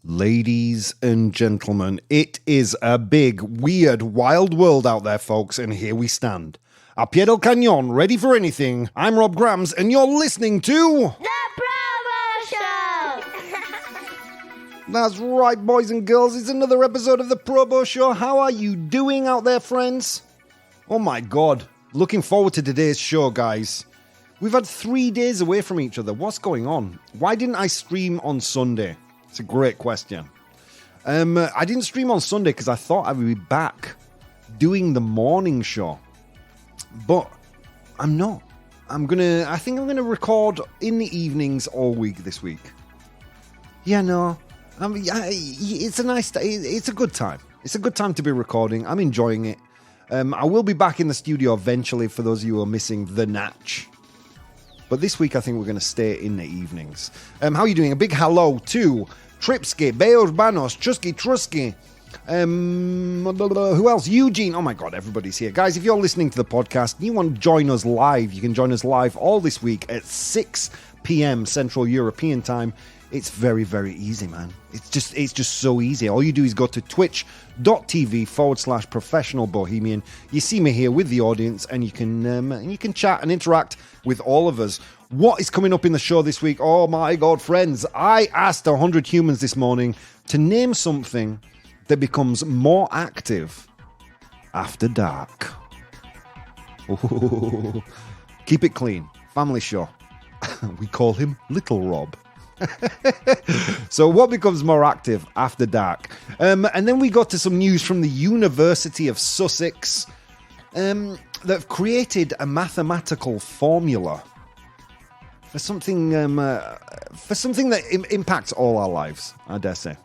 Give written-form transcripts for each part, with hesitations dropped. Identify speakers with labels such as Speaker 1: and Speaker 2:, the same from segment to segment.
Speaker 1: Ladies and gentlemen, it is a big, weird, wild world out there, folks, and here we stand. A pie del cañón, ready for anything. I'm Rob Grams, and you're listening to...
Speaker 2: The ProBoh Show!
Speaker 1: That's right, boys and girls, it's another episode of The ProBoh Show. How are you doing out there, friends? Oh my god, looking forward to today's show, guys. We've had 3 days away from each other. What's going on? Why didn't I stream on Sunday? It's a great question. I didn't stream on Sunday because I thought I would be back doing the morning show. But I'm not. I think I'm gonna record in the evenings all week this week. Yeah, no. It's a nice day. It's a good time. It's a good time to be recording. I'm enjoying it. I will be back in the studio eventually for those of you who are missing the natch. But this week I think we're going to stay in the evenings. How are you doing? A big hello to Tripsky, Beos Banos, Chusky Trusky. Who else? Eugene. Oh my god, everybody's here. Guys, if you're listening to the podcast and you want to join us live, you can join us live all this week at 6 p.m. Central European Time. It's very, very easy, man. It's just so easy. All you do is go to twitch.tv/professional bohemian. You see me here with the audience, and you can chat and interact with all of us. What is coming up in the show this week? Oh my god, friends. I asked 100 humans this morning to name something that becomes more active after dark. Ooh. Keep it clean. Family show. We call him Little Rob. So what becomes more active after dark? And then we got to some news from the University of Sussex that have created a mathematical formula for something that impacts all our lives, I dare say,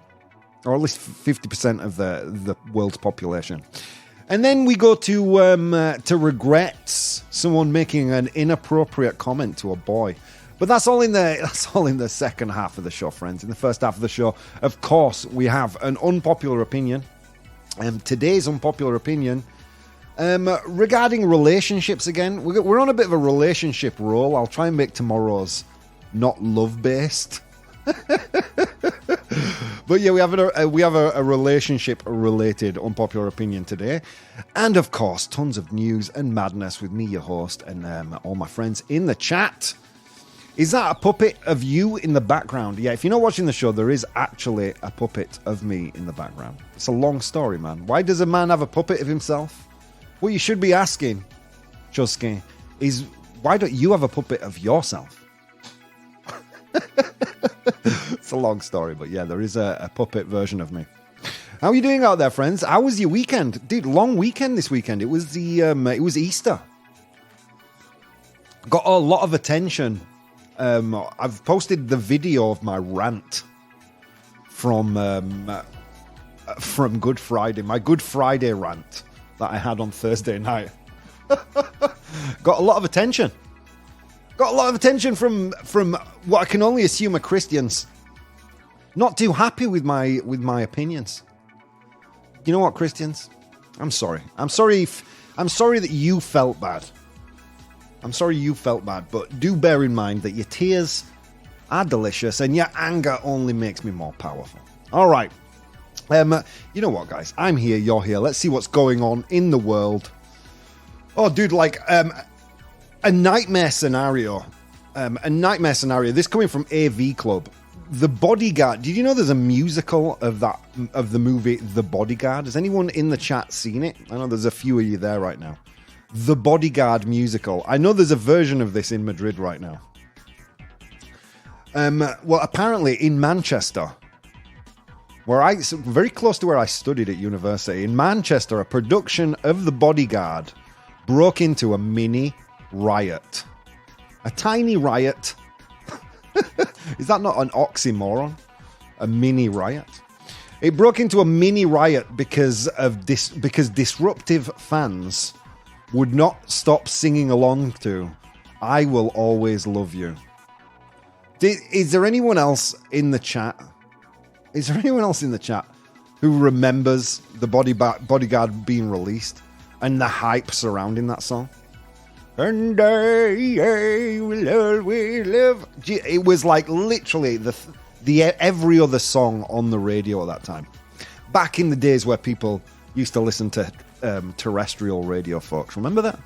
Speaker 1: or at least 50% of the world's population. And then we go to regrets, someone making an inappropriate comment to a boy. But that's all in the second half of the show, friends. In the first half of the show, of course, we have an unpopular opinion. Today's unpopular opinion regarding relationships again. We're on a bit of a relationship roll. I'll try and make tomorrow's not love-based. But yeah, we have a relationship-related unpopular opinion today. And of course, tons of news and madness with me, your host, and all my friends in the chat. Is that a puppet of you in the background? Yeah, if you're not watching the show, there is actually a puppet of me in the background. It's a long story, man. Why does a man have a puppet of himself? What you should be asking, Chusky, is why don't you have a puppet of yourself? It's a long story, but yeah, there is a puppet version of me. How are you doing out there, friends? How was your weekend? Dude, long weekend this weekend. It was it was Easter. Got a lot of attention. I've posted the video of my rant from Good Friday, my Good Friday rant that I had on Thursday night. Got a lot of attention. Got a lot of attention from what I can only assume are Christians. Not too happy with my opinions. You know what, Christians? I'm sorry. I'm sorry that you felt bad. I'm sorry you felt bad, but do bear in mind that your tears are delicious and your anger only makes me more powerful. All right. You know what, guys? I'm here, you're here. Let's see what's going on in the world. Oh, dude, like a nightmare scenario. This coming from AV Club. The Bodyguard. Did you know there's a musical of the movie The Bodyguard? Has anyone in the chat seen it? I know there's a few of you there right now. The Bodyguard musical. I know there's a version of this in Madrid right now. Well, apparently in Manchester, very close to where I studied at university, in Manchester, a production of The Bodyguard broke into a mini riot. A tiny riot. Is that not an oxymoron? A mini riot? It broke into a mini riot because disruptive fans would not stop singing along to I Will Always Love You. Is there anyone else in the chat? Is there anyone else in the chat who remembers the Bodyguard being released and the hype surrounding that song? And I will always love. It was like literally every other song on the radio at that time. Back in the days where people used to listen to terrestrial radio, folks. Remember that?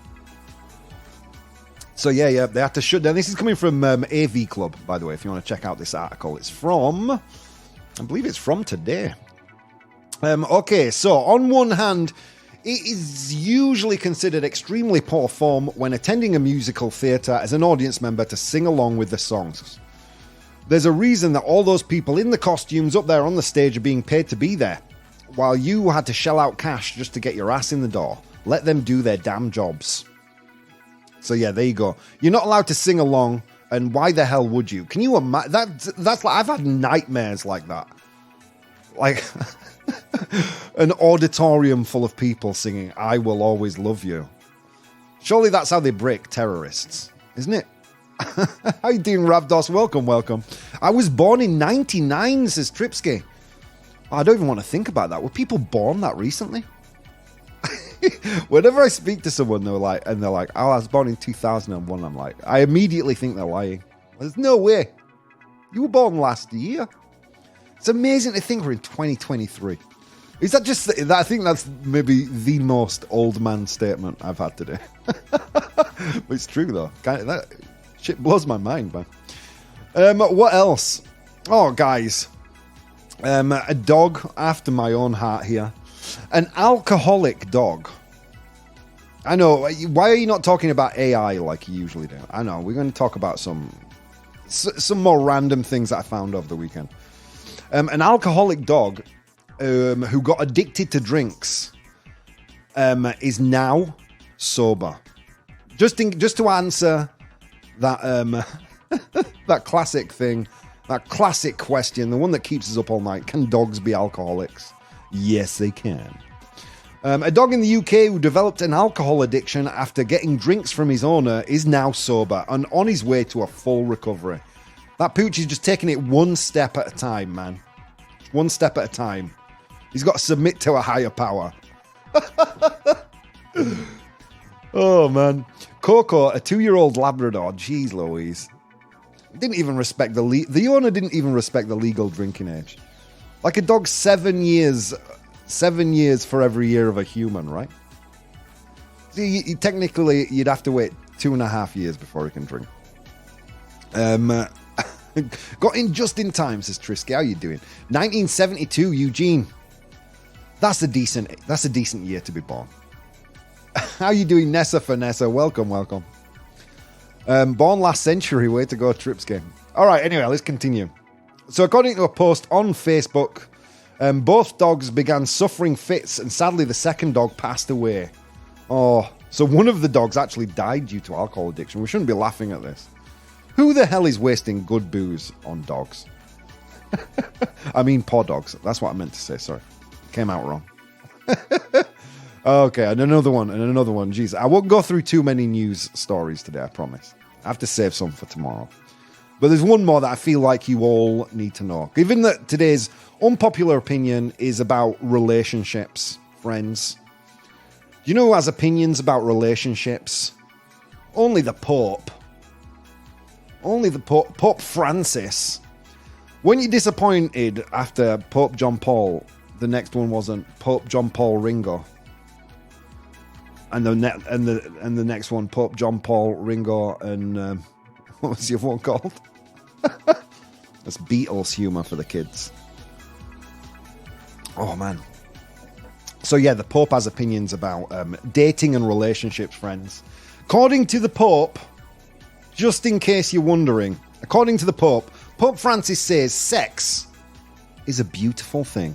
Speaker 1: So yeah, they had to shut down. This is coming from AV Club, by the way, if you want to check out this article. It's from, I believe it's from today. Okay, so on one hand, it is usually considered extremely poor form when attending a musical theatre as an audience member to sing along with the songs. There's a reason that all those people in the costumes up there on the stage are being paid to be there, while you had to shell out cash just to get your ass in the door. Let them do their damn jobs. So yeah, there you go. You're not allowed to sing along, and why the hell would you? Can you imagine? That's like, I've had nightmares like that. Like an auditorium full of people singing, "I Will Always Love You." Surely that's how they break terrorists, isn't it? How you doing, Ravdos? Welcome. I was born in 99, says Tripsky. Oh, I don't even want to think about that. Were people born that recently? Whenever I speak to someone, they're like, "Oh, I was born in 2001." I'm like, I immediately think they're lying. There's no way. You were born last year. It's amazing to think we're in 2023. Is that just? I think that's maybe the most old man statement I've had today. But it's true though. That shit blows my mind, man. What else? Oh, guys, a dog after my own heart here. An alcoholic dog. I know. Why are you not talking about AI like you usually do? I know. We're going to talk about some more random things that I found over the weekend. An alcoholic dog who got addicted to drinks is now sober. Just to answer that that classic thing, that classic question, the one that keeps us up all night: can dogs be alcoholics? Yes, they can. A dog in the UK who developed an alcohol addiction after getting drinks from his owner is now sober and on his way to a full recovery. That pooch is just taking it one step at a time, man. One step at a time. He's got to submit to a higher power. Oh, man. Coco, a 2-year-old Labrador, jeez Louise, didn't even respect the owner didn't even respect the legal drinking age. Like a dog, 7 years for every year of a human, right? So technically, you'd have to wait 2.5 years before he can drink. Got in just in time, says Trisky. How you doing? 1972, Eugene. That's a decent year to be born. How you doing, Nessa Vanessa? Welcome. Born last century. Way to go, Tripsky. All right. Anyway, let's continue. So according to a post on Facebook, both dogs began suffering fits, and sadly the second dog passed away. Oh, so one of the dogs actually died due to alcohol addiction. We shouldn't be laughing at this. Who the hell is wasting good booze on dogs? I mean poor dogs. That's what I meant to say, sorry. Came out wrong. Okay, and another one. Jeez, I won't go through too many news stories today, I promise. I have to save some for tomorrow. But there's one more that I feel like you all need to know. Given that today's unpopular opinion is about relationships, friends. Do you know who has opinions about relationships? Only the Pope. Only the Pope. Pope Francis. When you're disappointed after Pope John Paul, the next one wasn't Pope John Paul Ringo. And the next one, Pope John Paul Ringo and what was the other one called? That's Beatles humor for the kids. Oh man. So yeah, the Pope has opinions about dating and relationships, friends. According to the Pope, just in case you're wondering, according to the Pope, Pope Francis says sex is a beautiful thing.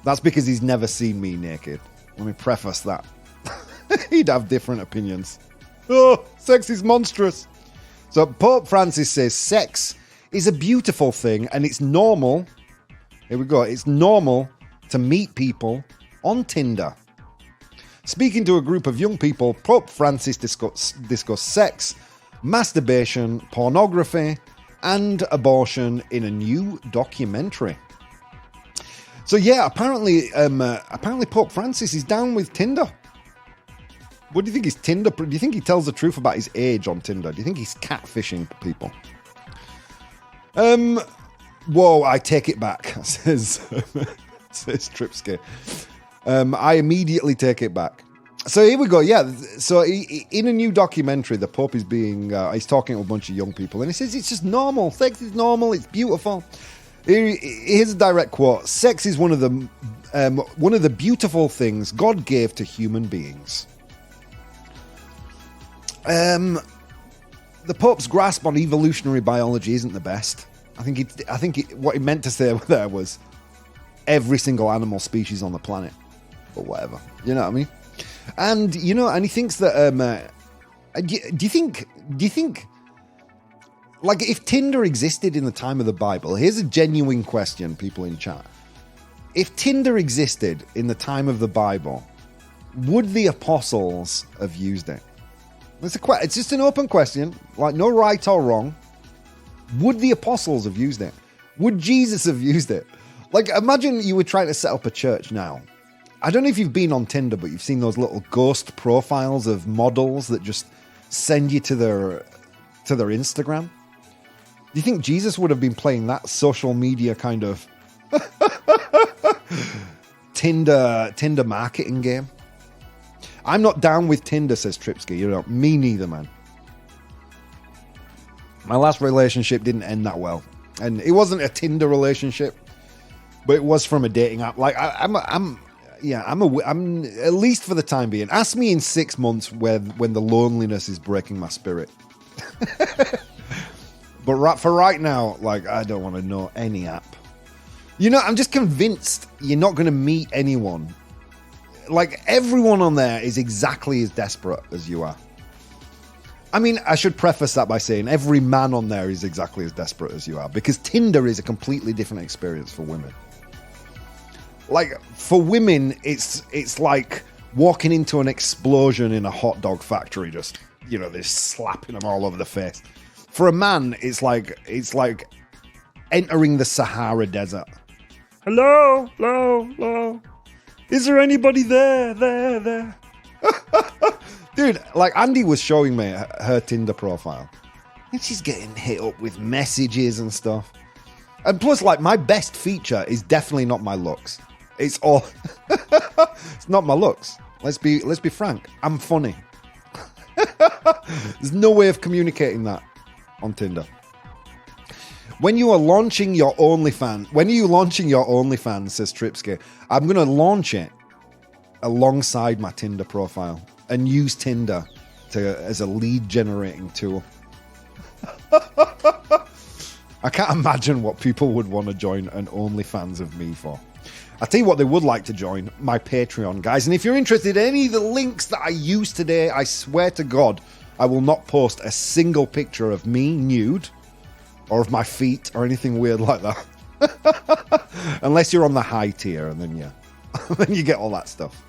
Speaker 1: That's because he's never seen me naked. Let me preface that. He'd have different opinions. Oh, sex is monstrous. So Pope Francis says sex is a beautiful thing and it's normal. Here we go. It's normal to meet people on Tinder. Speaking to a group of young people, Pope Francis discussed sex, masturbation, pornography, and abortion in a new documentary. So yeah, apparently Pope Francis is down with Tinder. What do you think is Tinder? Do you think he tells the truth about his age on Tinder? Do you think he's catfishing people? Whoa, I take it back, says Tripsky. I immediately take it back. So here we go. Yeah. So in a new documentary, the Pope is he's talking to a bunch of young people, and he says it's just normal. Sex is normal. It's beautiful. Here's a direct quote: "Sex is one of the beautiful things God gave to human beings." The Pope's grasp on evolutionary biology isn't the best. I think what he meant to say there was every single animal species on the planet, or whatever. You know what I mean? And and he thinks that. Do you think, like, if Tinder existed in the time of the Bible? Here's a genuine question, people in chat. If Tinder existed in the time of the Bible, would the apostles have used it? It's just an open question, like no right or wrong. Would the apostles have used it? Would Jesus have used it? Like, imagine you were trying to set up a church now. I don't know if you've been on Tinder, but you've seen those little ghost profiles of models that just send you to their Instagram. Do you think Jesus would have been playing that social media kind of Tinder marketing game? I'm not down with Tinder, says Tripsky. Me neither, man. My last relationship didn't end that well, and it wasn't a Tinder relationship, but it was from a dating app. Like I'm at least for the time being. Ask me in 6 months when the loneliness is breaking my spirit. But for right now, like, I don't want to know any app. I'm just convinced you're not going to meet anyone. Like, everyone on there is exactly as desperate as you are. I mean, I should preface that by saying every man on there is exactly as desperate as you are, because Tinder is a completely different experience for women. Like, for women, it's like walking into an explosion in a hot dog factory, just, they're slapping them all over the face. For a man, it's like entering the Sahara Desert. Hello? Is there anybody there? Dude, like, Andy was showing me her Tinder profile, and she's getting hit up with messages and stuff. And plus, like, my best feature is definitely not my looks. It's not my looks. Let's be frank. I'm funny. There's no way of communicating that on Tinder. When you are launching your OnlyFans, says Tripsky, I'm going to launch it alongside my Tinder profile and use Tinder as a lead generating tool. I can't imagine what people would want to join an OnlyFans of me for. I'll tell you what they would like to join, my Patreon, guys. And if you're interested in any of the links that I use today, I swear to God, I will not post a single picture of me nude or of my feet or anything weird like that. Unless you're on the high tier, and then then you get all that stuff.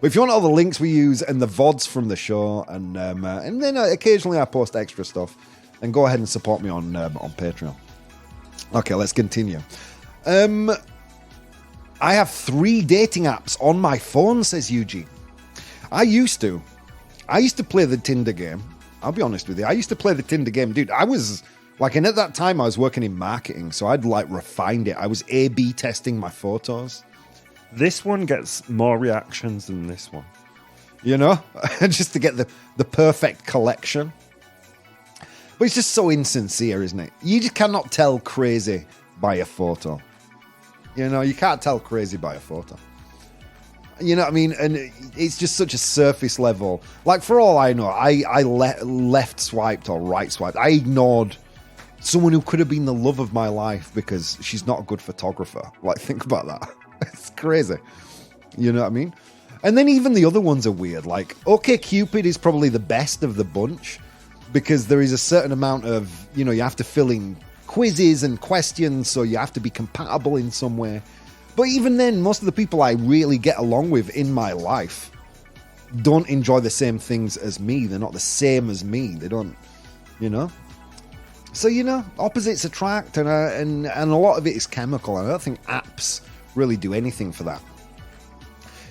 Speaker 1: But if you want all the links we use and the VODs from the show, and then occasionally I post extra stuff, then go ahead and support me on Patreon. Okay, let's continue. I have 3 dating apps on my phone, says Eugene. I used to play the Tinder game. I'll be honest with you. I used to play the Tinder game. Dude, I was, like, and at that time I was working in marketing, so I'd, like, refined it. I was A/B testing my photos.
Speaker 3: This one gets more reactions than this one.
Speaker 1: Just to get the perfect collection. But it's just so insincere, isn't it? You just cannot tell crazy by a photo. You can't tell crazy by a photo. You know what I mean? And it's just such a surface level. Like, for all I know, I left swiped or right swiped. I ignored someone who could have been the love of my life because she's not a good photographer. Like, think about that. It's crazy. You know what I mean? And then even the other ones are weird. Like, OkCupid is probably the best of the bunch because there is a certain amount of, you have to fill in quizzes and questions, so you have to be compatible in some way. But even then, most of the people I really get along with in my life don't enjoy the same things as me. They're not the same as me. They don't, So, opposites attract, and a lot of it is chemical. And I don't think apps really do anything for that.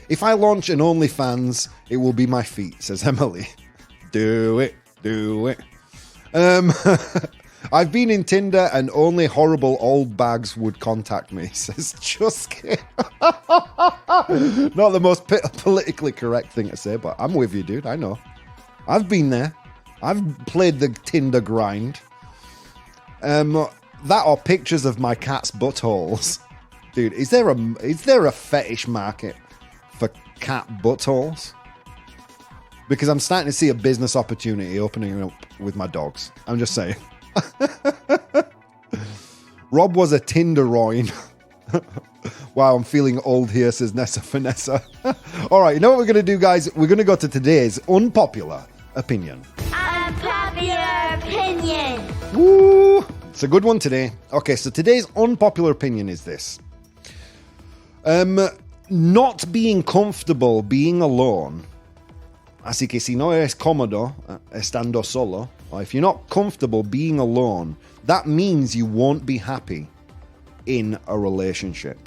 Speaker 1: If I launch an OnlyFans, it will be my feet, says Emily. Do it. I've been in Tinder and only horrible old bags would contact me, says Chusky. Not the most politically correct thing to say, but I'm with you, dude. I know. I've been there. I've played the Tinder grind. That or pictures of my cat's buttholes. Dude, is there a fetish market for cat buttholes? Because I'm starting to see a business opportunity opening up with my dogs. I'm just saying. Rob was a Tinderoin. Wow, I'm feeling old here, says Nessa Vanessa. All right, you know what we're going to do, guys? We're going to go to today's unpopular opinion.
Speaker 2: Unpopular opinion.
Speaker 1: Woo! It's a good one today. Okay, so today's unpopular opinion is this. Not being comfortable being alone. Así que si no eres cómodo estando solo, or if you're not comfortable being alone, that means you won't be happy in a relationship.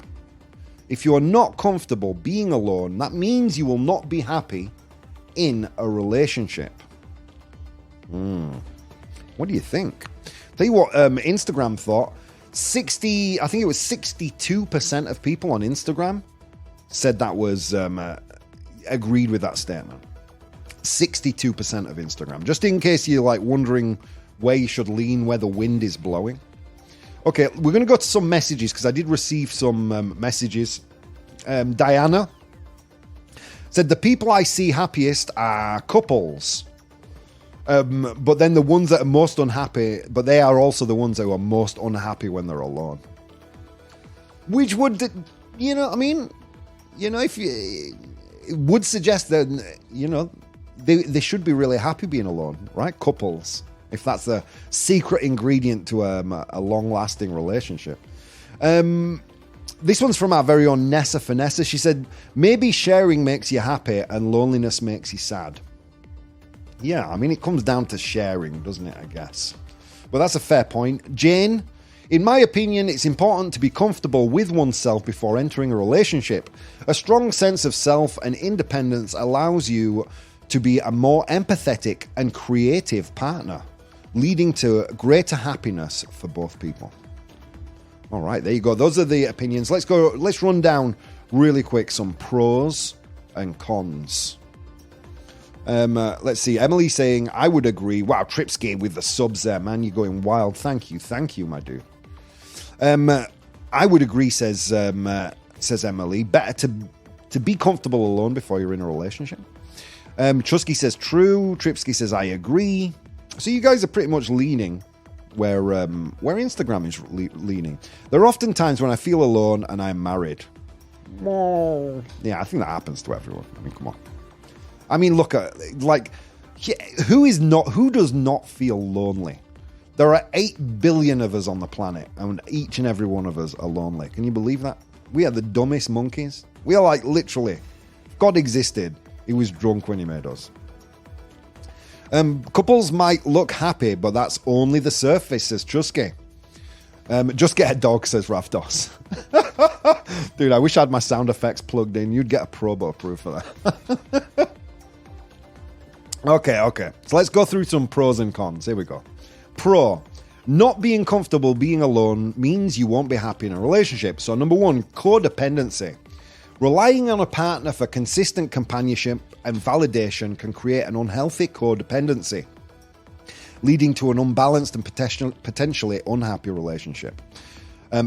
Speaker 1: If you are not comfortable being alone, that means you will not be happy in a relationship. What do you think? Tell you what, Instagram thought. I think it was 62% of people on Instagram said that was agreed with that statement. 62% of Instagram. Just in case you're like wondering where you should lean, where the wind is blowing. Okay, we're going to go to some messages because I did receive some messages. Diana said, the people I see happiest are couples. But then the ones that are most unhappy, but they are also the ones who are most unhappy when they're alone. Which would, if you, it would suggest that, they should be really happy being alone, right? Couples, if that's a secret ingredient to a long-lasting relationship. This one's from our very own Nessa Vanessa. She said, maybe sharing makes you happy and loneliness makes you sad. Yeah, I mean, it comes down to sharing, doesn't it, I guess? But that's a fair point. Jane, in my opinion, it's important to be comfortable with oneself before entering a relationship. A strong sense of self and independence allows you to be a more empathetic and creative partner, leading to greater happiness for both people. All right, there you go. Those are the opinions. Let's run down really quick some pros and cons. Let's see. Emily saying, I would agree. Wow, Tripsky with the subs there, man. You're going wild. Thank you, my dude. I would agree, says Emily. Better to be comfortable alone before you're in a relationship. Chusky says true. Tripsky says I agree. So you guys are pretty much leaning where Instagram is leaning. There are often times when I feel alone and I'm married. Yeah, I think that happens to everyone. I mean, come on. I mean, look at who does not feel lonely? There are 8 billion of us on the planet, and each and every one of us are lonely. Can you believe that? We are the dumbest monkeys. We are like literally, if God existed, he was drunk when he made us. Couples might look happy, but that's only the surface, says Chusky. Just get a dog, says Rafdos. Dude, I wish I had my sound effects plugged in. You'd get a ProBoh proof for that. Okay. So let's go through some pros and cons. Here we go. Pro. Not being comfortable being alone means you won't be happy in a relationship. So number 1, codependency. Relying on a partner for consistent companionship and validation can create an unhealthy codependency, leading to an unbalanced and potentially unhappy relationship.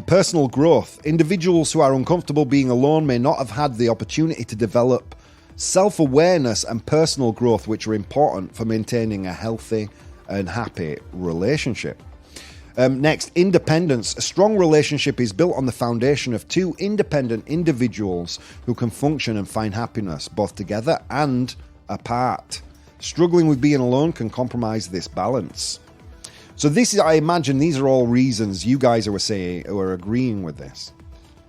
Speaker 1: Personal growth. Individuals who are uncomfortable being alone may not have had the opportunity to develop self-awareness and personal growth, which are important for maintaining a healthy and happy relationship. Next, independence. A strong relationship is built on the foundation of 2 independent individuals who can function and find happiness both together and apart. Struggling with being alone can compromise this balance. So I imagine these are all reasons you guys are agreeing with this.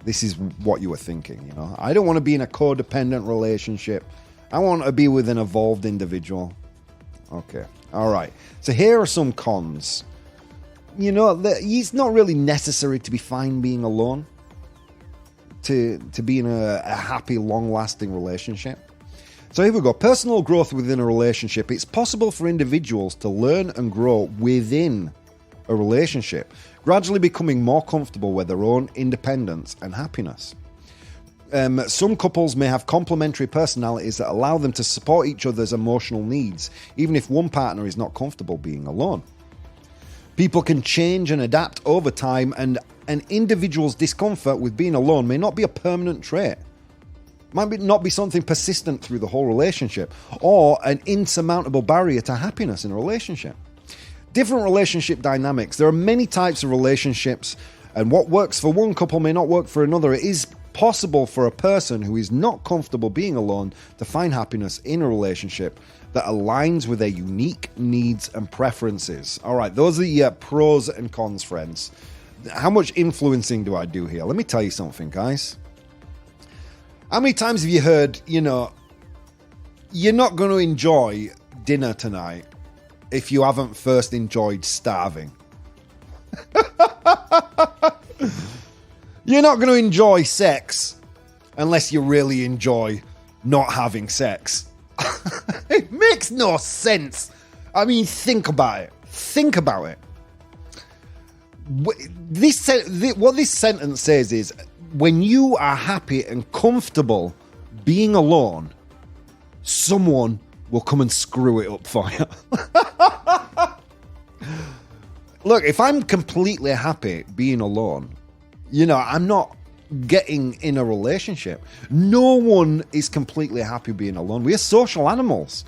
Speaker 1: This is what you were thinking, I don't want to be in a codependent relationship. I want to be with an evolved individual. Okay. All right. So here are some cons. It's not really necessary to be fine being alone to be in a happy, long-lasting relationship. So here we go. Personal growth within a relationship. It's possible for individuals to learn and grow within a relationship, gradually becoming more comfortable with their own independence and happiness. Some couples may have complementary personalities that allow them to support each other's emotional needs, even if one partner is not comfortable being alone. People can change and adapt over time, and an individual's discomfort with being alone may not be a permanent trait. Might not be something persistent through the whole relationship, or an insurmountable barrier to happiness in a relationship. Different relationship dynamics. There are many types of relationships, and what works for one couple may not work for another. It is possible for a person who is not comfortable being alone to find happiness in a relationship that aligns with their unique needs and preferences. All right, those are the pros and cons, friends. How much influencing do I do here? Let me tell you something, guys. How many times have you heard, you're not going to enjoy dinner tonight if you haven't first enjoyed starving? You're not going to enjoy sex unless you really enjoy not having sex. It makes no sense. I mean, think about it. Think about it. What this sentence says is, when you are happy and comfortable being alone, someone will come and screw it up for you. Look, if I'm completely happy being alone, I'm not getting in a relationship. No one is completely happy being alone. We are social animals.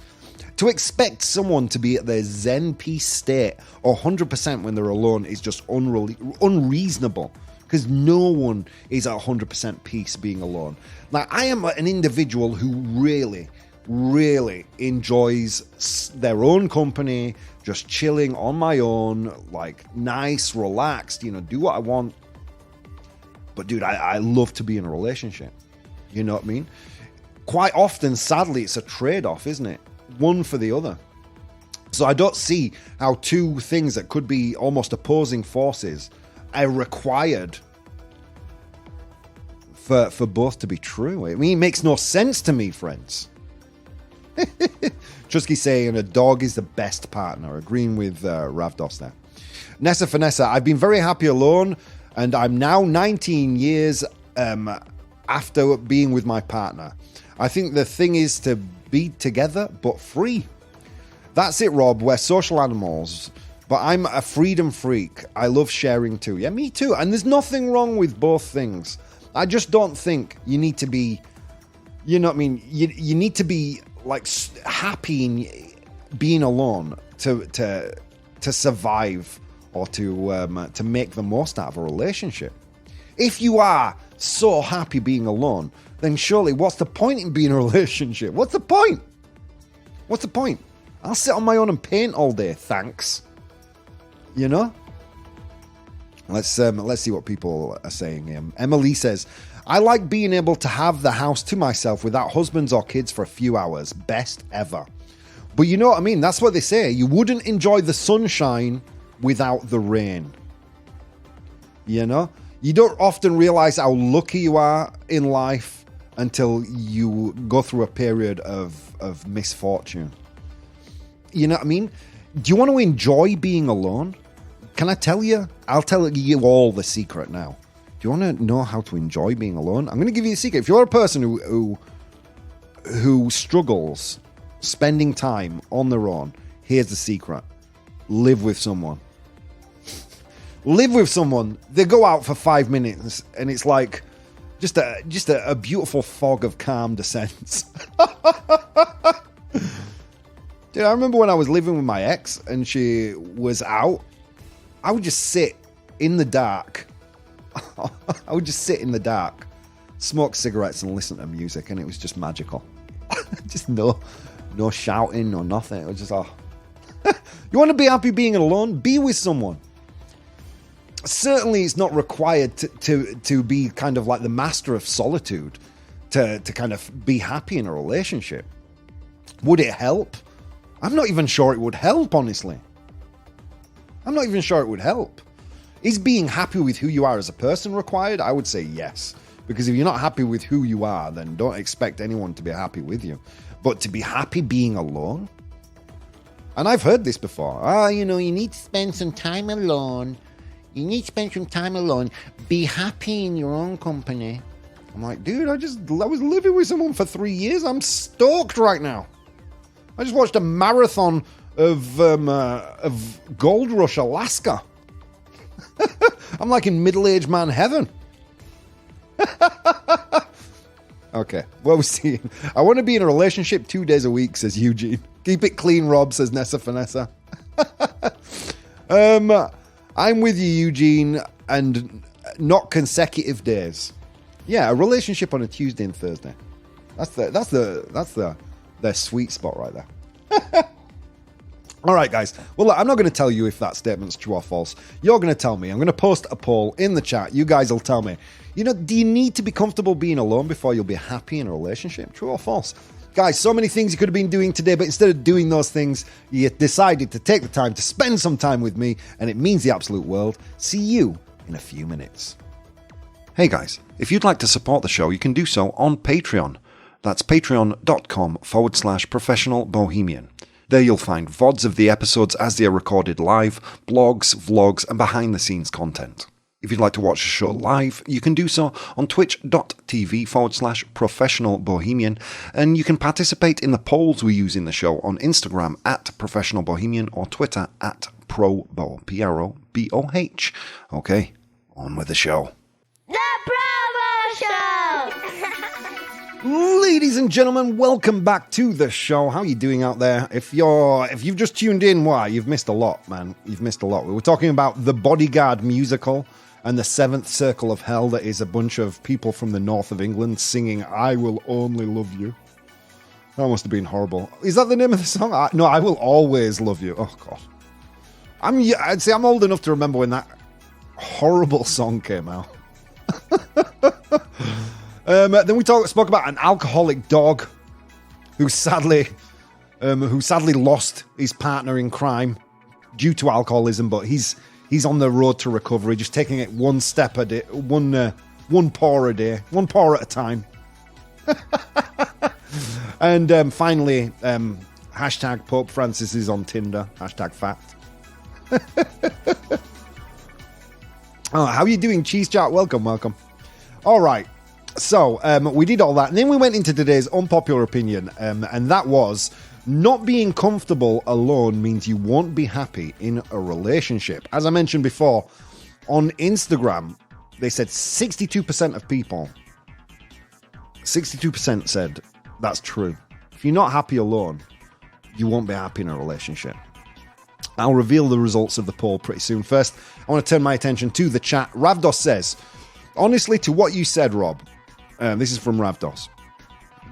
Speaker 1: To expect someone to be at their Zen peace state or 100% when they're alone is just unreasonable, because no one is at 100% peace being alone. Like, I am an individual who really, really enjoys their own company, just chilling on my own, like nice, relaxed, do what I want. But dude, I love to be in a relationship. You know what I mean? Quite often, sadly, it's a trade-off, isn't it? One for the other. So I don't see how two things that could be almost opposing forces are required for both to be true. I mean, it makes no sense to me, friends. Chusky saying a dog is the best partner. Agreeing with Ravdos there. Nessa Vanessa, I've been very happy alone, and I'm now 19 years after being with my partner. I think the thing is to be together, but free. That's it, Rob. We're social animals, but I'm a freedom freak. I love sharing too. Yeah, me too. And there's nothing wrong with both things. I just don't think you need to be, you know what I mean? You need to be like happy in being alone to survive or to make the most out of a relationship. If you are so happy being alone, then surely what's the point in being in a relationship? What's the point? What's the point? I'll sit on my own and paint all day, thanks. Let's see what people are saying. Emily says, I like being able to have the house to myself without husbands or kids for a few hours. Best ever. But you know what I mean? That's what they say. You wouldn't enjoy the sunshine without the rain. You don't often realize how lucky you are in life until you go through a period of misfortune. You know what I mean? Do you want to enjoy being alone? Can I tell you? I'll tell you all the secret now. Do you want to know how to enjoy being alone? I'm going to give you the secret. If you're a person who struggles spending time on their own, here's the secret. Live with someone. Live with someone. They go out for 5 minutes and it's like just a beautiful fog of calm descends. Dude, I remember when I was living with my ex and she was out, I would just sit in the dark. Smoke cigarettes and listen to music, and it was just magical. Just no shouting, no nothing. It was just you want to be happy being alone? Be with someone. Certainly it's not required to be kind of like the master of solitude to kind of be happy in a relationship. Would it help? I'm not even sure it would help, honestly. I'm not even sure it would help. Is being happy with who you are as a person required? I would say yes. Because if you're not happy with who you are, then don't expect anyone to be happy with you. But to be happy being alone? And I've heard this before. You need to spend some time alone. You need to spend some time alone. Be happy in your own company. I'm like, dude, I was living with someone for 3 years. I'm stoked right now. I just watched a marathon of Gold Rush, Alaska. I'm like in middle-aged man heaven. Okay, what we're seeing. I want to be in a relationship 2 days a week, says Eugene. Keep it clean, Rob, says Nessa Vanessa. I'm with you, Eugene, and not consecutive days. Yeah, a relationship on a Tuesday and Thursday. That's their sweet spot right there. All right, guys. Well, look, I'm not going to tell you if that statement's true or false. You're going to tell me. I'm going to post a poll in the chat. You guys will tell me. Do you need to be comfortable being alone before you'll be happy in a relationship? True or false? Guys, so many things you could have been doing today, but instead of doing those things, you decided to take the time to spend some time with me, and it means the absolute world. See you in a few minutes. Hey guys, if you'd like to support the show, you can do so on Patreon. That's patreon.com/professional bohemian. There you'll find VODs of the episodes as they are recorded live, blogs, vlogs, and behind-the-scenes content. If you'd like to watch the show live, you can do so on twitch.tv/professional bohemian, and you can participate in the polls we use in the show on Instagram @professional bohemian or Twitter @ProBoh, ProBoh. Okay, on with the show.
Speaker 2: The ProBoh Show!
Speaker 1: Ladies and gentlemen, welcome back to the show. How are you doing out there? If you've just tuned in, why? You've missed a lot, man. You've missed a lot. We were talking about the Bodyguard musical and the Seventh Circle of Hell that is a bunch of people from the north of England singing I Will Only Love You. That must have been horrible. Is that the name of the song? No, I Will Always Love You. Oh, God. I'd say I'm old enough to remember when that horrible song came out. Then we spoke about an alcoholic dog who sadly lost his partner in crime due to alcoholism, but he's on the road to recovery, just taking it one step a day, one pour a day, one pour at a time. And finally, hashtag Pope Francis is on Tinder, hashtag fact. Oh, how are you doing, Cheese Chat? Welcome. All right. So, we did all that, and then we went into today's unpopular opinion, and that was not being comfortable alone means you won't be happy in a relationship. As I mentioned before, on Instagram, they said 62% of people, 62% said that's true. If you're not happy alone, you won't be happy in a relationship. I'll reveal the results of the poll pretty soon. First, I want to turn my attention to the chat. Ravdos says, honestly, to what you said, Rob, this is from Ravdos.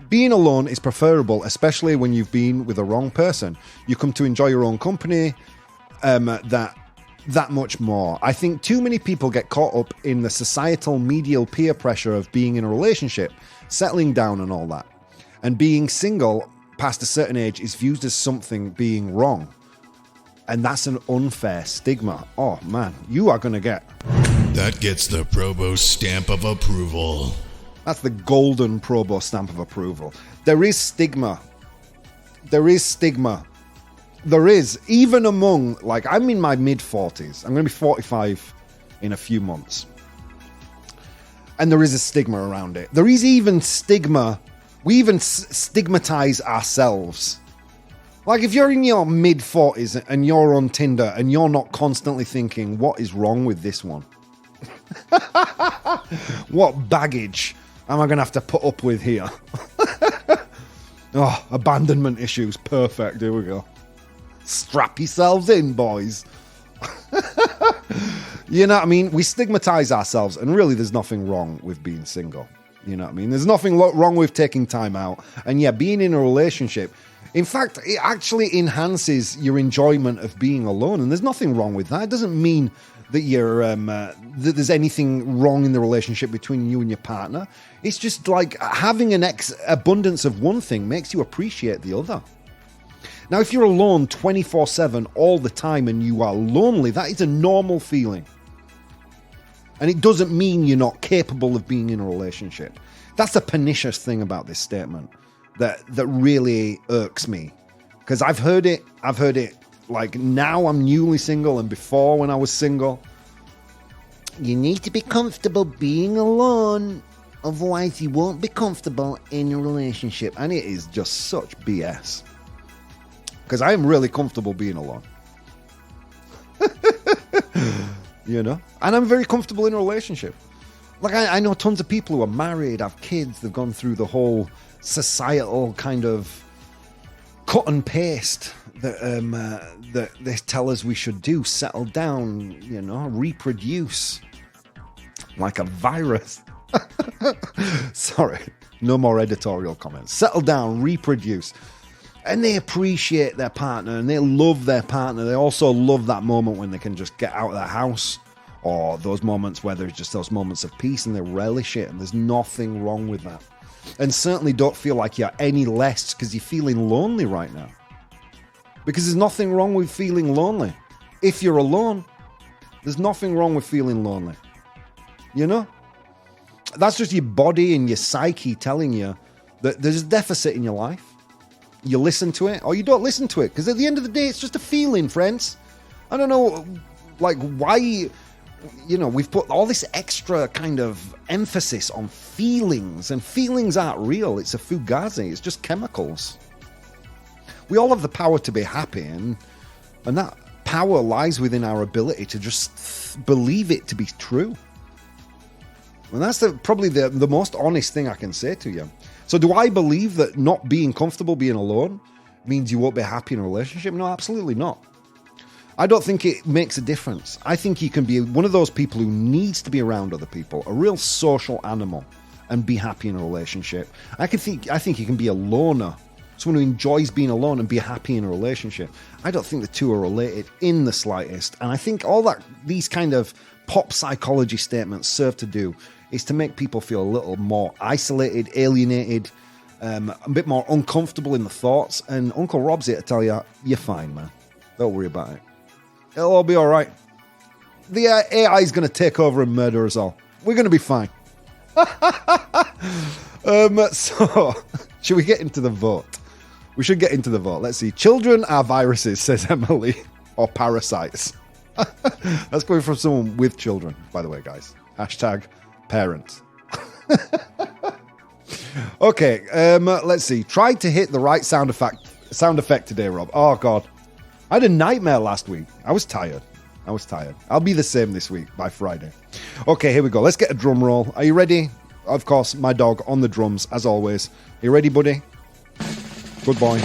Speaker 1: Being alone is preferable, especially when you've been with the wrong person. You come to enjoy your own company that much more. I think too many people get caught up in the societal medial peer pressure of being in a relationship, settling down and all that. And being single past a certain age is viewed as something being wrong. And that's an unfair stigma. Oh, man, you are going to get...
Speaker 4: That gets the ProBoh stamp of approval.
Speaker 1: That's the golden ProBoh stamp of approval. There is stigma. There is, even among, I'm in my mid-40s. I'm going to be 45 in a few months. And there is a stigma around it. There is even stigma. We even stigmatize ourselves. Like, if you're in your mid-40s and you're on Tinder and you're not constantly thinking, what is wrong with this one? What baggage am I going to have to put up with here? Oh, abandonment issues. Perfect. Here we go. Strap yourselves in, boys. You know what I mean? We stigmatize ourselves, and really there's nothing wrong with being single. You know what I mean? There's nothing wrong with taking time out. And yeah, being in a relationship, in fact, it actually enhances your enjoyment of being alone, and there's nothing wrong with that. It doesn't mean that you're that there's anything wrong in the relationship between you and your partner. It's just like having an abundance of one thing makes you appreciate the other. Now, if you're alone 24/7 all the time and you are lonely, that is a normal feeling. And it doesn't mean you're not capable of being in a relationship. That's a pernicious thing about this statement that really irks me. Because I've heard it like now I'm newly single and before when I was single. You need to be comfortable being alone, otherwise you won't be comfortable in a relationship. And it is just such BS. Because I am really comfortable being alone. You know? And I'm very comfortable in a relationship. Like, I know tons of people who are married, have kids, they've gone through the whole societal kind of cut and paste that they tell us we should do. Settle down, you know, reproduce. Like a virus. Sorry, no more editorial comments. Settle down, reproduce. And they appreciate their partner and they love their partner. They also love that moment when they can just get out of the house, or those moments where there's just those moments of peace and they relish it, and there's nothing wrong with that. And certainly don't feel like you're any less because you're feeling lonely right now. Because there's nothing wrong with feeling lonely. If you're alone, there's nothing wrong with feeling lonely. You know? That's just your body and your psyche telling you that there's a deficit in your life. You listen to it or you don't listen to it. Because at the end of the day, it's just a feeling, friends. I don't know, like, why, you know, we've put all this extra kind of emphasis on feelings. And feelings aren't real. It's a fugazi. It's just chemicals. We all have the power to be happy. And that power lies within our ability to just believe it to be true. And that's probably the most honest thing I can say to you. So do I believe that not being comfortable being alone means you won't be happy in a relationship? No, absolutely not. I don't think it makes a difference. I think you can be one of those people who needs to be around other people, a real social animal, and be happy in a relationship. I think you can be a loner, someone who enjoys being alone and be happy in a relationship. I don't think the two are related in the slightest. And I think all that these kind of pop psychology statements serve to do is to make people feel a little more isolated, alienated, a bit more uncomfortable in the thoughts. And Uncle Rob's here to tell you, you're fine, man. Don't worry about it. It'll all be all right. The AI is going to take over and murder us all. We're going to be fine. So, should we get into the vote? We should get into the vote. Let's see. Children are viruses, says Emily, or parasites. That's coming from someone with children, by the way, guys. Hashtag parents. Okay, let's see. Tried to hit the right sound effect today, Rob. Oh, God. I had a nightmare last week. I was tired. I'll be the same this week by Friday. Okay, here we go. Let's get a drum roll. Are you ready? Of course, my dog on the drums, as always. You ready, buddy? Good boy.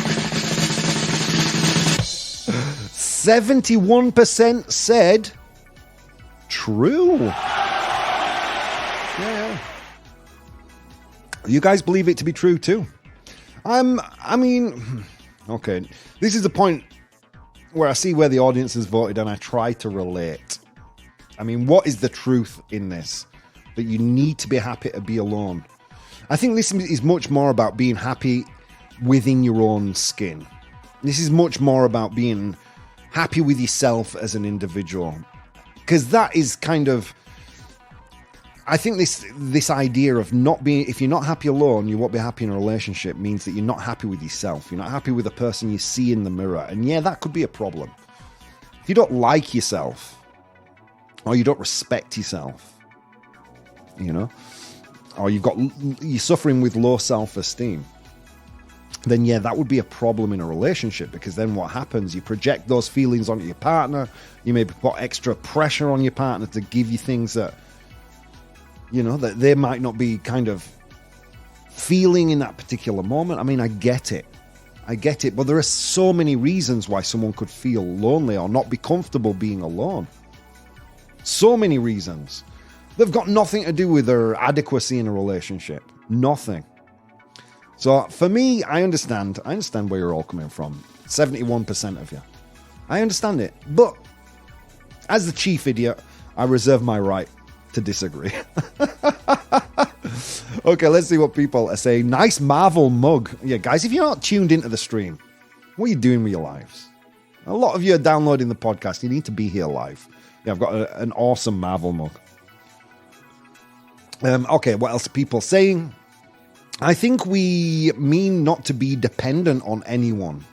Speaker 1: 71% said true. Yeah. You guys believe it to be true too? I mean, okay. This is the point where I see where the audience has voted and I try to relate. I mean, what is the truth in this? That you need to be happy to be alone. I think this is much more about being happy within your own skin. This is much more about being happy with yourself as an individual. Because that is kind of, I think this idea of not being, if you're not happy alone, you won't be happy in a relationship, means that you're not happy with yourself. You're not happy with the person you see in the mirror. And yeah, that could be a problem. If you don't like yourself, or you don't respect yourself, you know, or you're suffering with low self-esteem, then yeah, that would be a problem in a relationship, because then what happens, you project those feelings onto your partner, you maybe put extra pressure on your partner to give you things that, you know, that they might not be kind of feeling in that particular moment. I mean, I get it, but there are so many reasons why someone could feel lonely or not be comfortable being alone. So many reasons. They've got nothing to do with their adequacy in a relationship. Nothing. So for me, I understand where you're all coming from. 71% of you. I understand it. But as the chief idiot, I reserve my right to disagree. Okay, let's see what people are saying. Nice Marvel mug. Yeah, guys, if you're not tuned into the stream, what are you doing with your lives? A lot of you are downloading the podcast. You need to be here live. Yeah, I've got an awesome Marvel mug. Okay, what else are people saying? I think we mean not to be dependent on anyone.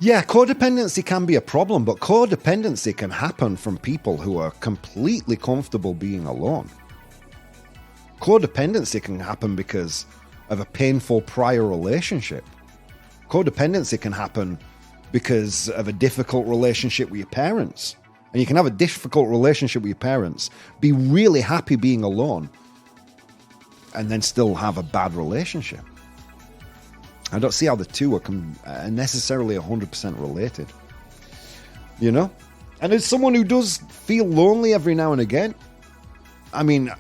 Speaker 1: Yeah, codependency can be a problem, but codependency can happen from people who are completely comfortable being alone. Codependency can happen because of a painful prior relationship. Codependency can happen because of a difficult relationship with your parents. And you can have a difficult relationship with your parents, be really happy being alone, and then still have a bad relationship. I don't see how the two are necessarily 100% related. You know? And as someone who does feel lonely every now and again, I mean,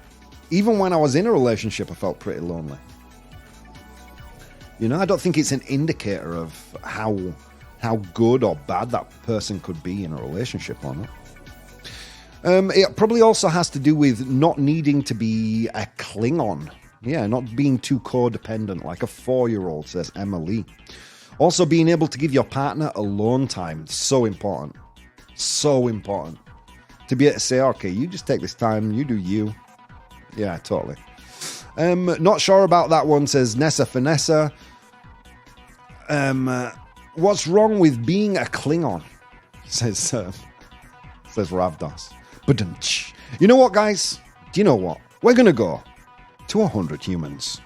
Speaker 1: even when I was in a relationship, I felt pretty lonely. You know, I don't think it's an indicator of how good or bad that person could be in a relationship or not. It probably also has to do with not needing to be a Klingon. Yeah, not being too codependent like a 4-year-old, says Emily. Also being able to give your partner alone time. So important. So important. To be able to say, okay, you just take this time, you do you. Yeah, totally. Not sure about that one, says Nessa Finessa. What's wrong with being a Klingon? Says Ravdos. But you know what, guys? Do you know what? We're going to go to 100 humans.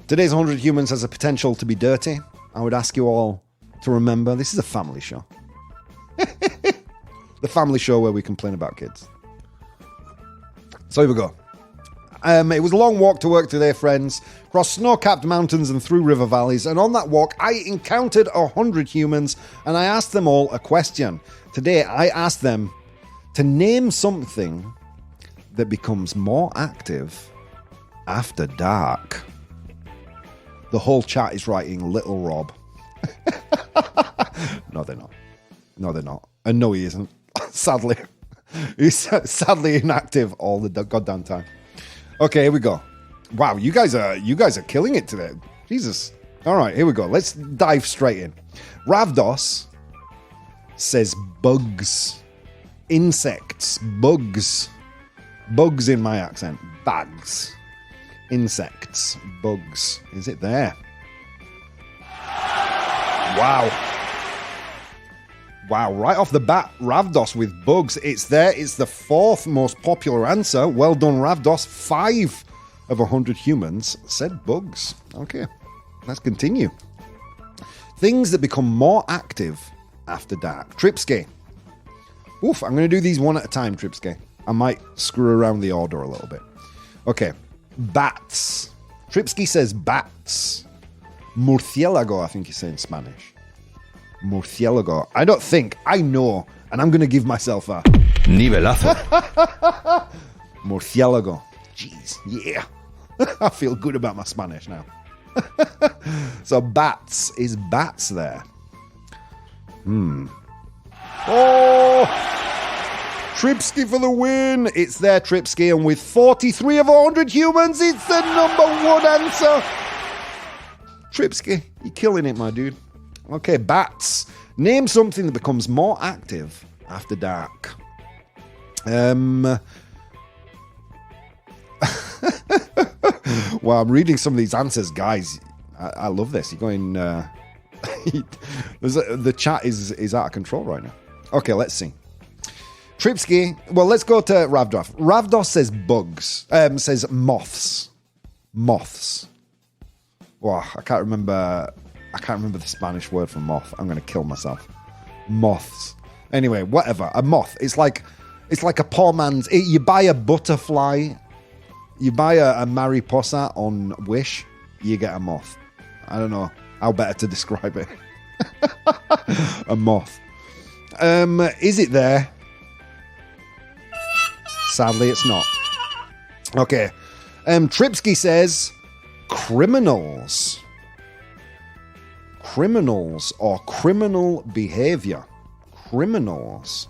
Speaker 1: Today's 100 humans has a potential to be dirty. I would ask you all to remember this is a family show. The family show where we complain about kids. So here we go. It was a long walk to work today, friends. Across snow-capped mountains and through river valleys. And on that walk, I encountered 100 humans and I asked them all a question. Today, I asked them to name something that becomes more active after dark. The whole chat is writing Little Rob. No, they're not. No, they're not. And no, he isn't. Sadly. He's sadly inactive all the goddamn time. Okay, here we go. Wow, you guys are killing it today. Jesus. All right, here we go. Let's dive straight in. Ravdos says bugs. Insects. Bugs. Bugs in my accent. Bags. Insects. Bugs. Is it there? Wow. Wow, right off the bat, Ravdos with bugs. It's there. It's the 4th most popular answer. Well done, Ravdos. 5 of 100 humans said bugs. Okay, let's continue. Things that become more active after dark. Tripsky. Oof, I'm going to do these one at a time, Tripsky. I might screw around the order a little bit. Okay, bats. Tripsky says bats. Murciélago, I think you say in Spanish. Murciélago. I don't think. I know. And I'm going to give myself a...
Speaker 5: Nivelazo.
Speaker 1: Murciélago. Jeez. Yeah. I feel good about my Spanish now. So bats. Is bats there? Oh! Tripsky for the win. It's there, Tripsky. And with 43 of 100 humans, it's the number 1 answer. Tripsky, you're killing it, my dude. Okay, bats. Name something that becomes more active after dark. Wow, I'm reading some of these answers, guys. I love this. You're going... the chat is out of control right now. Okay, let's see. Tripsky. Well, let's go to Ravdos. Ravdos says bugs. Says moths. Moths. Wow, I can't remember the Spanish word for moth. I'm going to kill myself. Moths. Anyway, whatever. A moth. It's like a poor man's... You buy a butterfly, you buy a mariposa on Wish, you get a moth. I don't know how better to describe it. A moth. Is it there? Sadly, it's not. Okay. Tripsky says criminals. Criminals or criminal behavior. Criminals.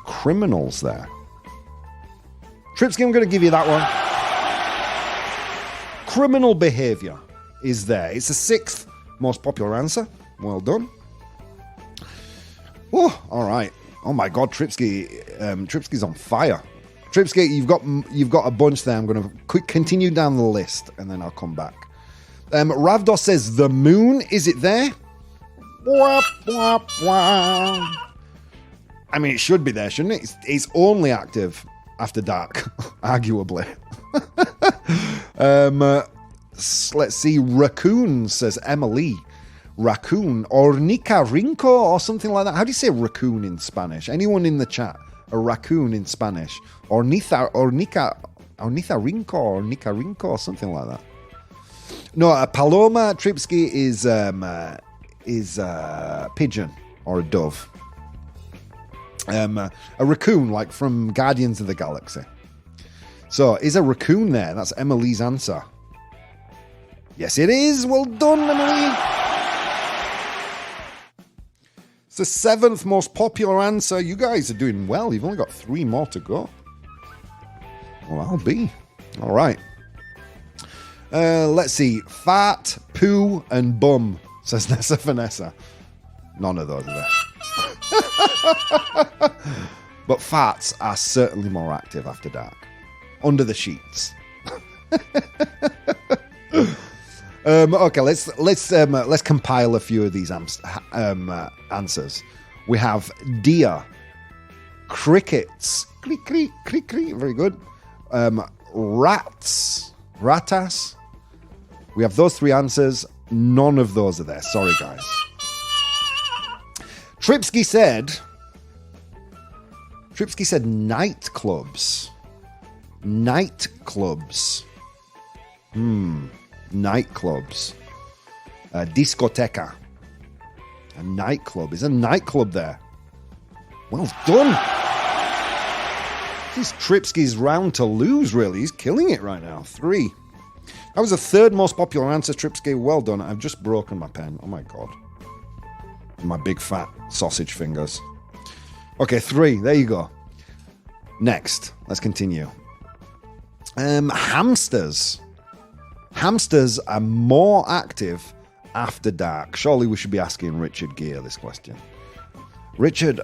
Speaker 1: Criminals there. Tripsky, I'm going to give you that one. Criminal behavior is there. It's the 6th most popular answer. Well done. Oh, all right. Oh my God, Tripsky's on fire. Tripsky, you've got a bunch there. I'm going to continue down the list and then I'll come back. Ravdos says, the moon, is it there? Wah, wah, wah. I mean, it should be there, shouldn't it? It's only active after dark, arguably. Let's see. Raccoon, says Emily. Raccoon. Ornicarrinco or something like that. How do you say raccoon in Spanish? Anyone in the chat? A raccoon in Spanish. Ornicarrinco or something like that. No, a paloma, Tripsky, is a pigeon or a dove. A raccoon, like from Guardians of the Galaxy. So, is a raccoon there? That's Emily's answer. Yes, it is. Well done, Emily. It's the 7th most popular answer. You guys are doing well. You've only got 3 more to go. Well, I'll be. All right. Let's see. Fart, poo, and bum, says Nessa Vanessa. None of those are there. But farts are certainly more active after dark. Under the sheets. Okay, let's compile a few of these answers. We have deer, crickets, creak, creak, creak, creak, very good. Rats, ratas. We have those 3 answers. None of those are there. Sorry, guys. Tripsky said nightclubs. Nightclubs. Nightclubs. Discoteca. A nightclub. Is a nightclub there? Well done. This is Tripsky's round to lose, really. He's killing it right now. 3. That was the 3rd most popular answer, Tripsky. Well done. I've just broken my pen. Oh, my God. My big fat sausage fingers. Okay, 3. There you go. Next. Let's continue. Hamsters. Hamsters are more active after dark. Surely we should be asking Richard Gere this question. Richard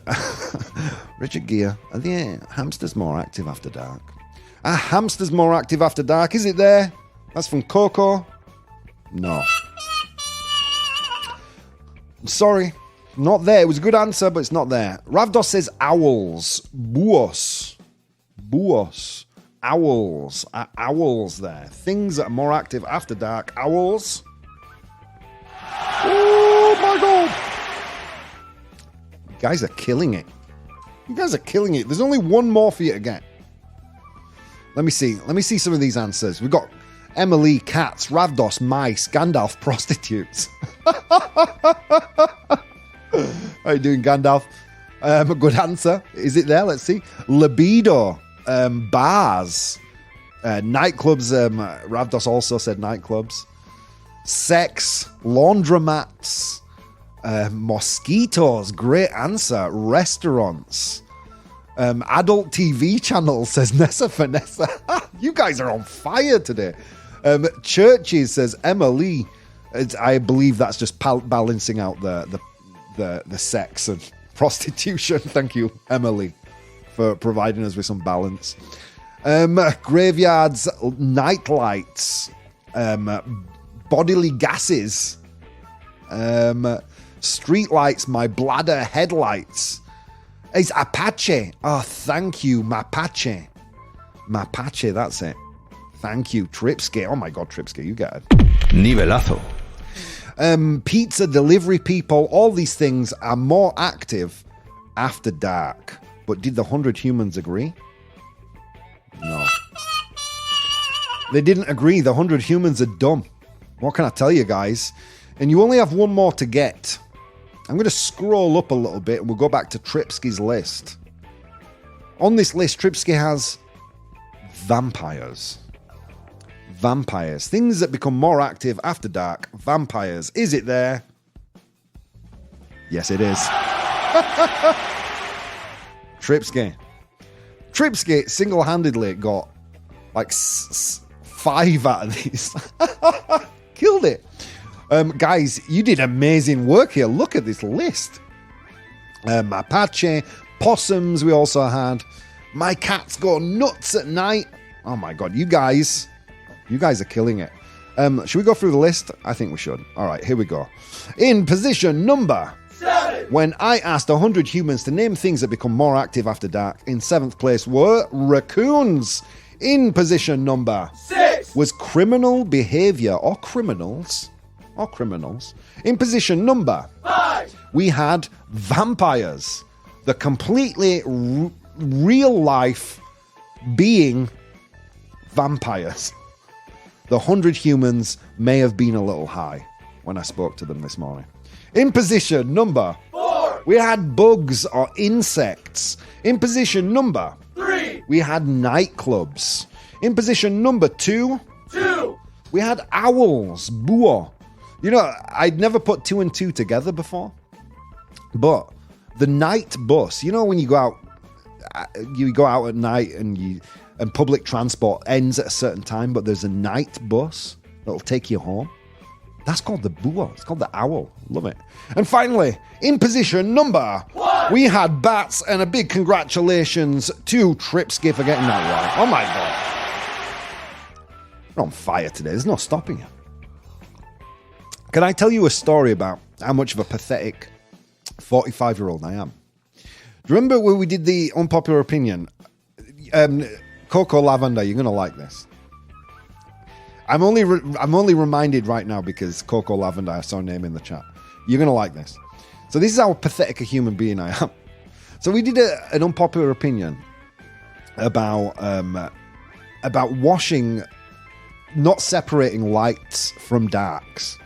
Speaker 1: Gere, are the hamsters more active after dark? Are hamsters more active after dark? Is it there? That's from Coco. No. Sorry. Not there. It was a good answer, but it's not there. Ravdos says owls. Buos. Buos. Owls. Are owls there? Things that are more active after dark. Owls. Oh my God. You guys are killing it. You guys are killing it. There's only 1 more for you to get. Let me see. Let me see some of these answers. We've got Emily, cats, Ravdos, mice, Gandalf, prostitutes. How are you doing, Gandalf? A good answer. Is it there? Let's see. Libido, bars, nightclubs. Ravdos also said nightclubs. Sex, laundromats, mosquitoes. Great answer. Restaurants. Adult TV channels, says Nessa Vanessa. You guys are on fire today. Churches, says Emily. I believe that's just balancing out the sex and prostitution. Thank you, Emily, for providing us with some balance. Graveyards, nightlights, bodily gases, streetlights, my bladder headlights. It's Apache. Oh, thank you, Mapache. Mapache, that's it. Thank you, Tripsky. Oh my God, Tripsky, you get it.
Speaker 4: Nivelazo.
Speaker 1: Pizza delivery people, all these things are more active after dark. But did the 100 humans agree? No. They didn't agree. The 100 humans are dumb. What can I tell you, guys? And you only have 1 more to get. I'm going to scroll up a little bit and we'll go back to Tripsky's list. On this list, Tripsky has vampires. Vampires. Things that become more active after dark. Vampires. Is it there? Yes, it is. Tripsky. Tripsky single-handedly got like 5 out of these. Killed it. Guys, you did amazing work here. Look at this list. Mapache, possums we also had. My cats go nuts at night. Oh my God, you guys are killing it. Should we go through the list? I think we should. All right, here we go. In position number 7. When I asked 100 humans to name things that become more active after dark, in 7th place were raccoons. In position number 6 was criminal behavior or criminals. In position number 5, we had vampires. The completely real life being vampires. The 100 humans may have been a little high when I spoke to them this morning. In position number 4, we had bugs or insects. In position number 3, we had nightclubs. In position number 2, we had owls. Buo. You know, I'd never put 2 and 2 together before. But the night bus, you know, when you go out at night and public transport ends at a certain time, but there's a night bus that'll take you home. That's called the buo. It's called the owl. Love it. And finally, in position number 1, we had bats, and a big congratulations to Tripsky for getting that right. Oh my God. You're on fire today. There's no stopping you. Can I tell you a story about how much of a pathetic 45-year-old I am? Do you remember when we did the unpopular opinion? Coco Lavender, you're going to like this. I'm only reminded right now because Coco Lavender, I saw her name in the chat. You're going to like this. So this is how pathetic a human being I am. So we did an unpopular opinion about washing, not separating lights from darks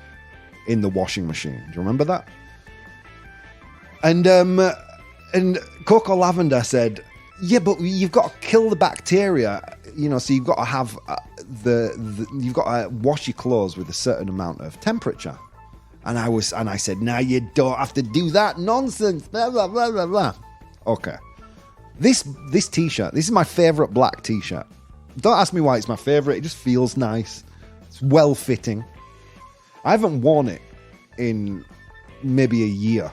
Speaker 1: in the washing machine. Do you remember that? And Coco Lavender said, yeah, but you've got to kill the bacteria, you know, so you've got to have you've got to wash your clothes with a certain amount of temperature. And I said, no, you don't have to do that nonsense, blah, blah, blah, blah, blah. Okay. This t-shirt, this is my favorite black t-shirt. Don't ask me why it's my favorite. It just feels nice. It's well-fitting. I haven't worn it in maybe a year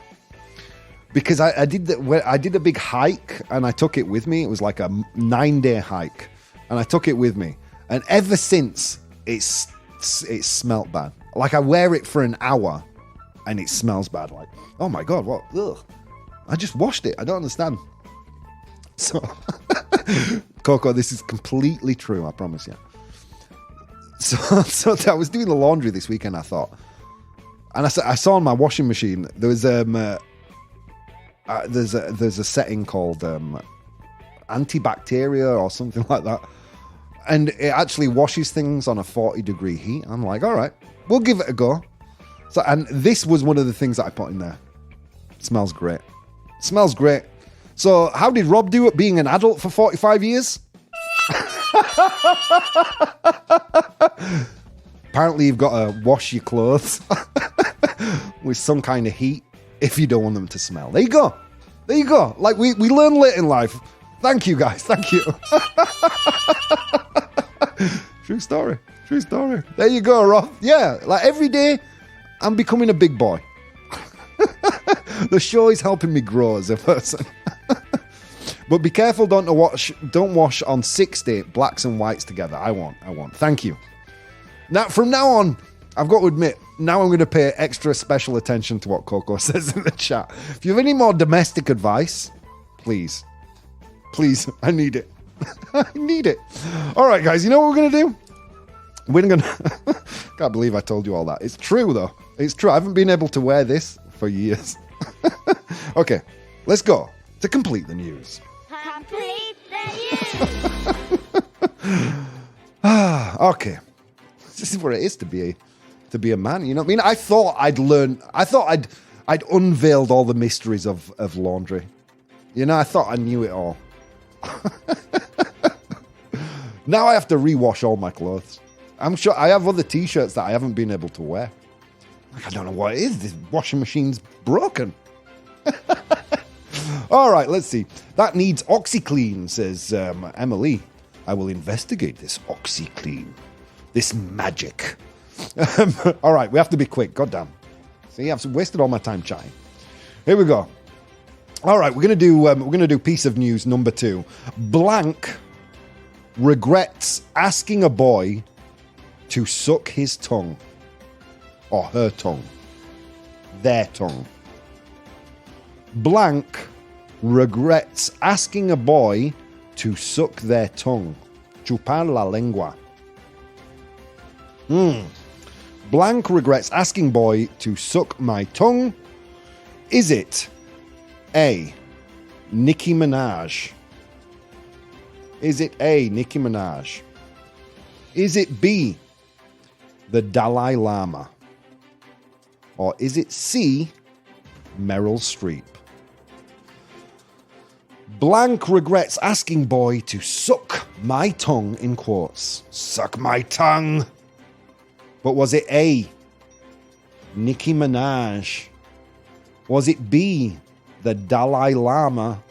Speaker 1: because I did a big hike and I took it with me. It was like a 9-day hike and I took it with me. And ever since, it's smelt bad. Like I wear it for an hour and it smells bad. Like, oh my God, what? Ugh. I just washed it. I don't understand. So, Coco, this is completely true. I promise you. So I was doing the laundry this weekend, I thought. And I saw on my washing machine, there was there's a setting called antibacteria or something like that. And it actually washes things on a 40-degree heat. I'm like, all right, we'll give it a go. So, and this was one of the things that I put in there. It smells great. It smells great. So how did Rob do it being an adult for 45 years? Apparently you've got to wash your clothes with some kind of heat if you don't want them to smell. There you go. There you go. Like we learn late in life. Thank you guys. Thank you. True story. True story. There you go, Rob. Yeah, like every day I'm becoming a big boy. The show is helping me grow as a person. But be careful, don't wash on 60 blacks and whites together. I won't. Thank you. Now, from now on, I've got to admit, now I'm going to pay extra special attention to what Coco says in the chat. If you have any more domestic advice, please, I need it. I need it. All right, guys, you know what we're going to do? We're going to... Can't believe I told you all that. It's true, though. It's true. I haven't been able to wear this for years. Okay, let's go to complete the news.
Speaker 2: Complete the news.
Speaker 1: Okay. This is what it is to be a man, you know what I mean? I thought I'd unveiled all the mysteries of laundry. You know, I thought I knew it all. Now I have to rewash all my clothes. I'm sure I have other t-shirts that I haven't been able to wear. I don't know what it is. This washing machine's broken. All right, let's see. That needs OxyClean, says Emily. I will investigate this OxyClean. This magic. All right, we have to be quick. Goddamn. See, I've wasted all my time chatting. Here we go. All right, we're gonna do piece of news number 2. Blank regrets asking a boy to suck his tongue. Or her tongue. Their tongue. Blank regrets asking a boy to suck their tongue. Chupar la lengua. Blank regrets asking boy to suck my tongue. Is it A, Nicki Minaj? Is it A, Nicki Minaj? Is it B, the Dalai Lama? Or is it C, Meryl Streep? Blank regrets asking boy to suck my tongue, in quotes. Suck my tongue. But was it A, Nicki Minaj? Was it B, the Dalai Lama?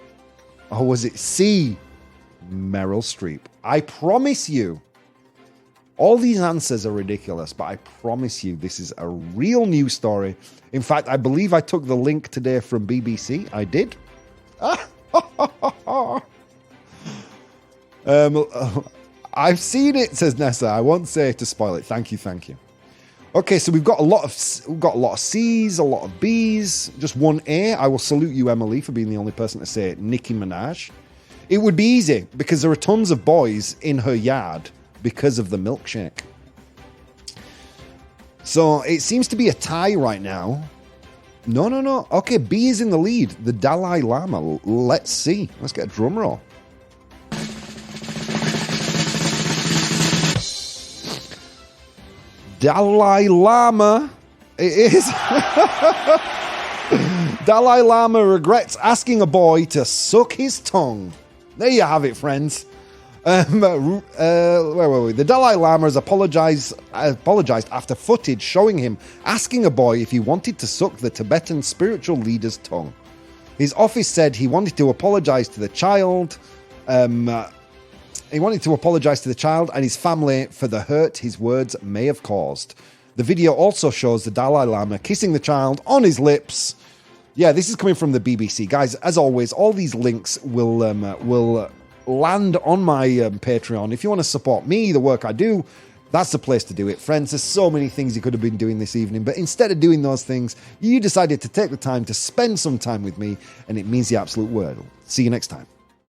Speaker 1: Or was it C, Meryl Streep? I promise you, all these answers are ridiculous, but I promise you this is a real news story. In fact, I believe I took the link today from BBC. I did. I've seen it, says Nessa. I won't say to spoil it. Thank you. Okay, so we've got a lot of C's, a lot of B's, just one A. I will salute you, Emily, for being the only person to say Nicki Minaj. It would be easy because there are tons of boys in her yard because of the milkshake. So it seems to be a tie right now. No. Okay, B is in the lead. The Dalai Lama. Let's see. Let's get a drum roll. Dalai Lama. It is. Dalai Lama regrets asking a boy to suck his tongue. There you have it, friends. Where were we? The Dalai Lama has apologized after footage showing him asking a boy if he wanted to suck the Tibetan spiritual leader's tongue. His office said he wanted to apologize to the child. He wanted to apologize to the child and his family for the hurt his words may have caused. The video also shows the Dalai Lama kissing the child on his lips. Yeah, this is coming from the BBC. Guys, as always, all these links will land on my Patreon. If you want to support me, the work I do, that's the place to do it. Friends, there's so many things you could have been doing this evening, but instead of doing those things, you decided to take the time to spend some time with me, and it means the absolute world. See you next time.